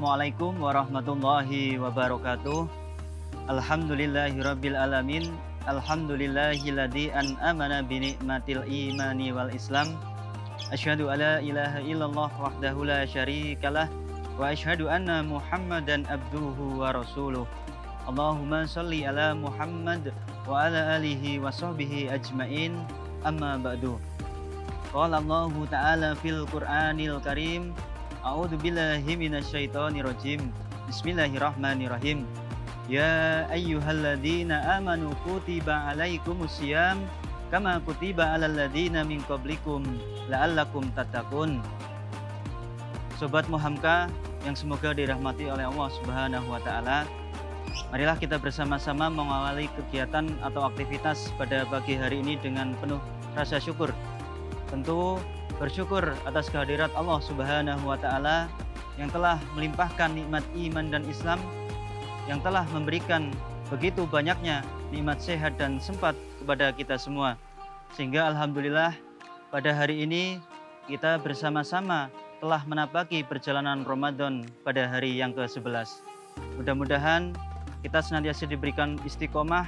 Assalamualaikum warahmatullahi wabarakatuh. Alhamdulillahirabbil alamin. Alhamdulillahilladzi an'amana bi ni'matil imani wal islam. Asyhadu alla ilaha illallah wahdahu la syarikalah wa asyhadu anna Muhammadan abduhu wa rasuluh. Allahumma shalli ala Muhammad wa ala alihi wa sahbihi ajmain. Amma ba'du. Qala Allah ta'ala fil Qur'anil Karim. A'udzu billahi minasyaitonir rajim. Bismillahirrahmanirrahim. Ya ayyuhalladzina amanu kutiba alaikumusiyam kama kutiba alal ladzina min qablikum la'allakum tattaqun. Sobat Muhamka yang semoga dirahmati oleh Allah Subhanahu wa taala. Marilah kita bersama-sama mengawali kegiatan atau aktivitas pada pagi hari ini dengan penuh rasa syukur. Tentu bersyukur atas kehadirat Allah Subhanahu wa taala yang telah melimpahkan nikmat iman dan Islam, yang telah memberikan begitu banyaknya nikmat sehat dan sempat kepada kita semua. Sehingga alhamdulillah pada hari ini kita bersama-sama telah menapaki perjalanan Ramadan pada hari yang ke-11. Mudah-mudahan kita senantiasa diberikan istiqomah,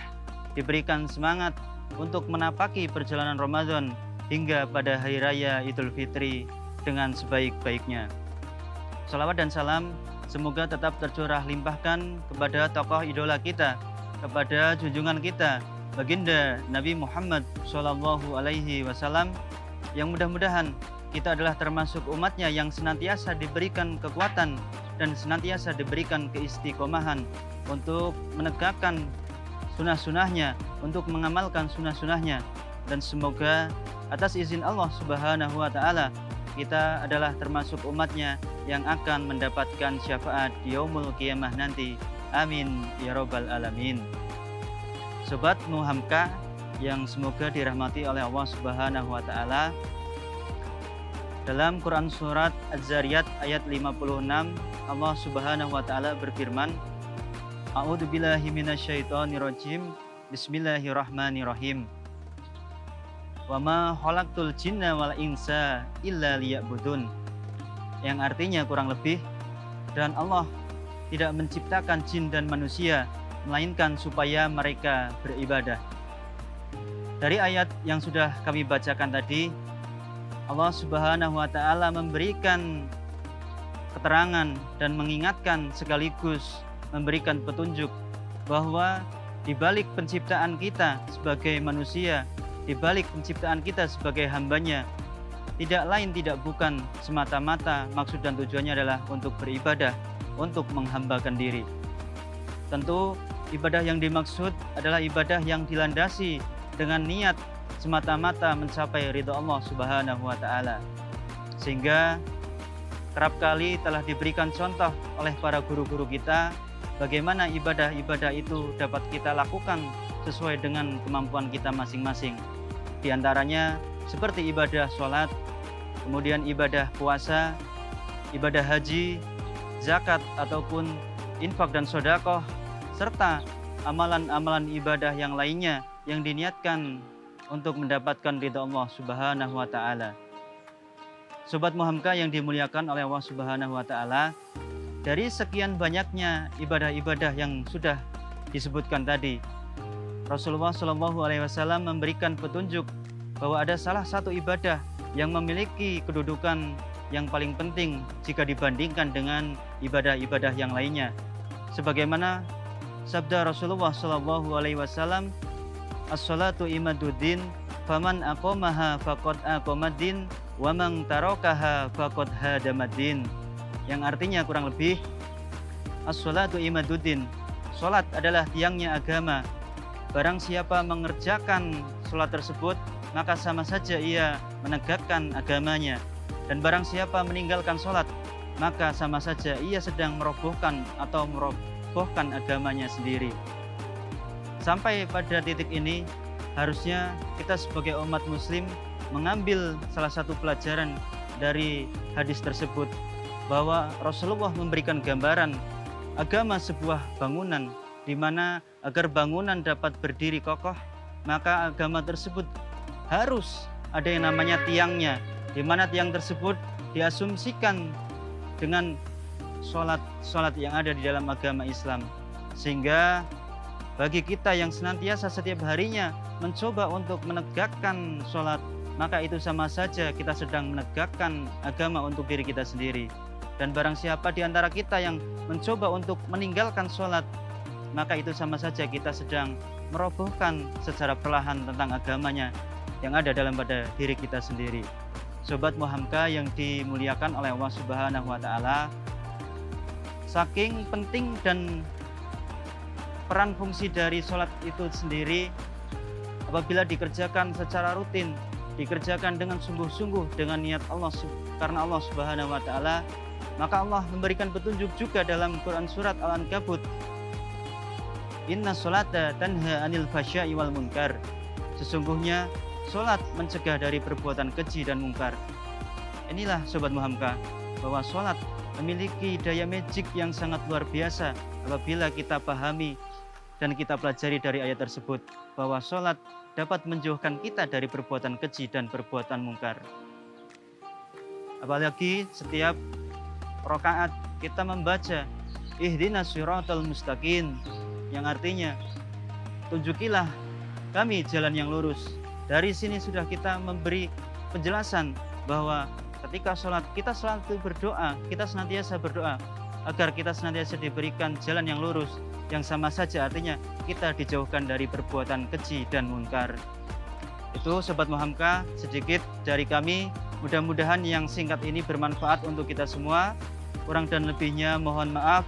diberikan semangat untuk menapaki perjalanan Ramadan hingga pada hari raya Idul Fitri dengan sebaik-baiknya. Salawat dan salam semoga tetap tercurah limpahkan kepada tokoh idola kita, kepada junjungan kita, baginda Nabi Muhammad SAW, yang mudah-mudahan kita adalah termasuk umatnya yang senantiasa diberikan kekuatan dan senantiasa diberikan keistiqomahan untuk menegakkan sunnah-sunnahnya, untuk mengamalkan sunnah-sunnahnya, dan semoga atas izin Allah Subhanahu wa taala kita adalah termasuk umatnya yang akan mendapatkan syafaat di yaumul qiyamah nanti. Amin ya rabbal alamin. Sobat Muhamka yang semoga dirahmati oleh Allah Subhanahu wa taala. Dalam Quran surat Az-Zariyat ayat 56, Allah Subhanahu wa taala berfirman, A'udzu billahi minasyaitonir rajim. Bismillahirrahmanirrahim. Wa ma khalaqtul jinna wal insa illa liya'budun. Yang artinya kurang lebih, dan Allah tidak menciptakan jin dan manusia melainkan supaya mereka beribadah. Dari ayat yang sudah kami bacakan tadi, Allah Subhanahu wa taala memberikan keterangan dan mengingatkan sekaligus memberikan petunjuk bahwa di balik penciptaan kita sebagai manusia, di balik penciptaan kita sebagai hambanya, tidak lain tidak bukan semata-mata maksud dan tujuannya adalah untuk beribadah, untuk menghambakan diri. Tentu ibadah yang dimaksud adalah ibadah yang dilandasi dengan niat semata-mata mencapai ridha Allah Subhanahu wa taala. Sehingga kerap kali telah diberikan contoh oleh para guru-guru kita bagaimana ibadah-ibadah itu dapat kita lakukan sesuai dengan kemampuan kita masing-masing. Di antaranya seperti ibadah sholat, kemudian ibadah puasa, ibadah haji, zakat ataupun infak dan sedekah, serta amalan-amalan ibadah yang lainnya yang diniatkan untuk mendapatkan ridha Allah Subhanahu wa taala. Sobat Muhamka yang dimuliakan oleh Allah Subhanahu wa taala, dari sekian banyaknya ibadah-ibadah yang sudah disebutkan tadi, Rasulullah SAW memberikan petunjuk bahwa ada salah satu ibadah yang memiliki kedudukan yang paling penting jika dibandingkan dengan ibadah-ibadah yang lainnya. Sebagaimana sabda Rasulullah SAW, as-salatu imaduddin, faman aqamaha faqad aqamaddin, wa man tarakaha faqad hadamaddin. Yang artinya kurang lebih, as-salatu imaduddin, salat adalah tiangnya agama. Barang siapa mengerjakan salat tersebut, maka sama saja ia menegakkan agamanya. Dan barang siapa meninggalkan salat, maka sama saja ia sedang merobohkan atau merobohkan agamanya sendiri. Sampai pada titik ini, harusnya kita sebagai umat muslim mengambil salah satu pelajaran dari hadis tersebut, bahwa Rasulullah memberikan gambaran agama sebuah bangunan, di mana agar bangunan dapat berdiri kokoh, maka agama tersebut harus ada yang namanya tiangnya, di mana tiang tersebut diasumsikan dengan sholat yang ada di dalam agama Islam. Sehingga bagi kita yang senantiasa setiap harinya mencoba untuk menegakkan sholat, maka itu sama saja kita sedang menegakkan agama untuk diri kita sendiri. Dan barang siapa di antara kita yang mencoba untuk meninggalkan sholat, maka itu sama saja kita sedang merobohkan secara perlahan tentang agamanya yang ada dalam pada diri kita sendiri. Sobat Muhamka yang dimuliakan oleh Allah Subhanahu wa Ta'ala, saking penting dan peran fungsi dari sholat itu sendiri, apabila dikerjakan secara rutin, dikerjakan dengan sungguh-sungguh dengan niat Allah karena Allah Subhanahu wa Ta'ala, maka Allah memberikan petunjuk juga dalam Quran surat Al-Ankabut, Inna sholata tanha anil fasya'i wal munkar. Sesungguhnya sholat mencegah dari perbuatan keji dan mungkar. Inilah Sobat Muhamka, bahwa sholat memiliki daya magic yang sangat luar biasa apabila kita pahami dan kita pelajari dari ayat tersebut, bahwa sholat dapat menjauhkan kita dari perbuatan keji dan perbuatan mungkar. Apalagi setiap rakaat kita membaca ihdinas siratal mustaqim, yang artinya tunjukilah kami jalan yang lurus. Dari sini sudah kita memberi penjelasan bahwa ketika sholat kita selalu berdoa, kita senantiasa berdoa agar kita senantiasa diberikan jalan yang lurus, yang sama saja artinya kita dijauhkan dari perbuatan keji dan munkar. Itu Sobat Muhamka sedikit dari kami. Mudah-mudahan yang singkat ini bermanfaat untuk kita semua. Kurang dan lebihnya mohon maaf.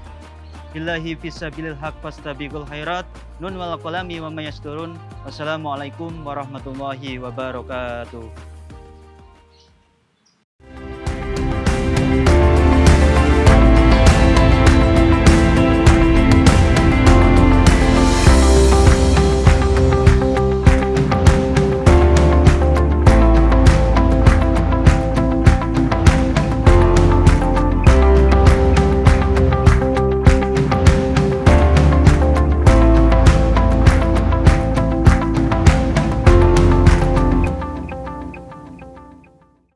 Billahi fisabilil haq fastabiqul khairat. Nun wal qalami wa mayasturun. Wassalamualaikum warahmatullahi wabarakatuh.